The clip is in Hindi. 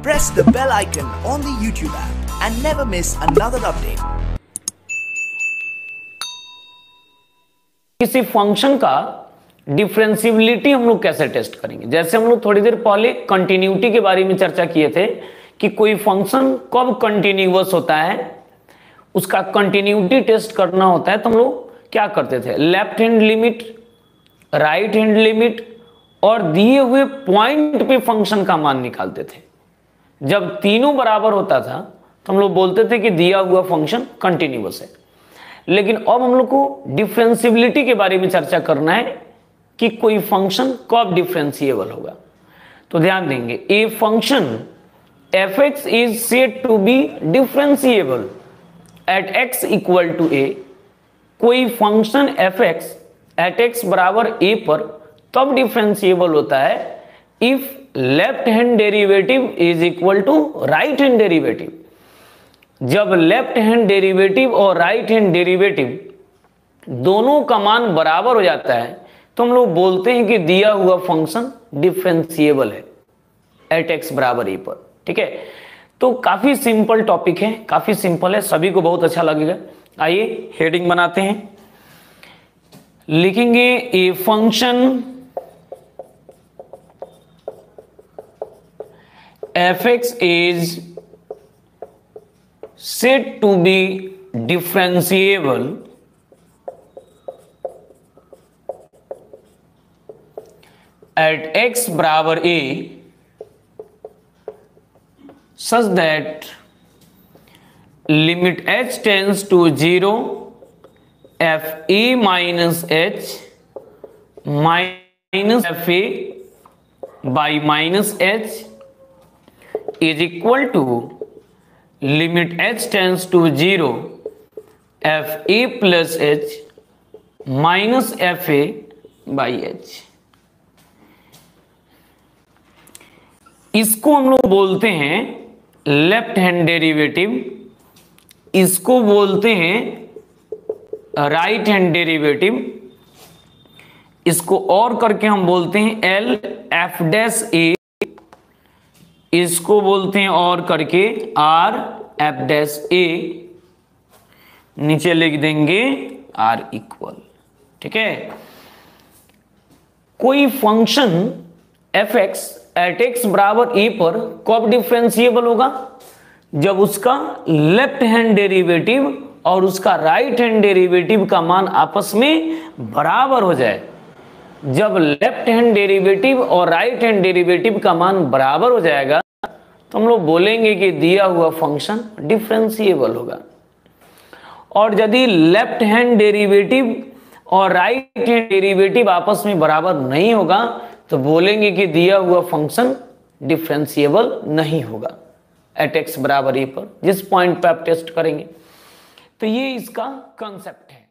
press the bell icon on the YouTube app and never miss another update. किसी फंक्शन का डिफरेंशियबिलिटी हम लोग कैसे टेस्ट करेंगे। जैसे हम लोग थोड़ी देर पहले कंटिन्यूटी के बारे में चर्चा किए थे कि कोई फंक्शन कब कंटिन्यूअस होता है, उसका कंटिन्यूटी टेस्ट करना होता है तो हम लोग क्या करते थे, left hand limit, right hand limit और दिए हुए पॉइंट पे फंक्शन का मान निकालते थे। जब तीनों बराबर होता था तो हम लोग बोलते थे कि दिया हुआ फंक्शन कंटिन्यूअस है। लेकिन अब हम लोग को डिफरेंशियबिलिटी के बारे में चर्चा करना है कि कोई फंक्शन कब डिफरेंशिएबल होगा। तो ध्यान देंगे, a function fx is said to be differentiable at x equal to a। कोई फंक्शन fx एट x बराबर a पर तब डिफरेंशिएबल होता है if left hand derivative is equal to right hand derivative. जब लेफ्ट हैंड डेरिवेटिव और राइट हैंड डेरिवेटिव दोनों का मान बराबर हो जाता है तो हम लोग बोलते हैं कि दिया हुआ फंक्शन डिफरेंशिएबल है एट एक्स बराबर ए पर। ठीक है, तो काफी सिंपल टॉपिक है, काफी सिंपल है, सभी को बहुत अच्छा लगेगा। आइए हेडिंग बनाते हैं, लिखेंगे ए function fx is said to be differentiable at x बराबर a such that limit h tends to 0 f a minus h minus f a by minus h is equal to limit h tends to 0 f a plus h minus f a by h। इसको हम लोग बोलते हैं लेफ्ट हैंड डेरिवेटिव, इसको बोलते हैं राइट हैंड डेरिवेटिव, इसको और करके हम बोलते हैं एल एफ डैश ए, इसको बोलते हैं और करके आर एफ डैश ए, नीचे लिख देंगे आर इक्वल। ठीक है, कोई function F X at X बराबर ए पर कब डिफरेंशिएबल होगा, जब उसका लेफ्ट हैंड डेरिवेटिव और उसका राइट हैंड डेरिवेटिव का मान आपस में बराबर हो जाए। जब लेफ्ट हैंड डेरिवेटिव और राइट हैंड डेरिवेटिव का मान बराबर हो जाएगा तो हम लोग बोलेंगे कि दिया हुआ फंक्शन डिफरेंशिएबल होगा। और यदि लेफ्ट हैंड डेरिवेटिव और राइट हैंड डेरिवेटिव आपस में बराबर नहीं होगा तो बोलेंगे कि दिया हुआ फंक्शन डिफरेंशिएबल नहीं होगा एट एक्स बराबर ए पर, जिस पॉइंट पे आप टेस्ट करेंगे। तो ये इसका कंसेप्ट है।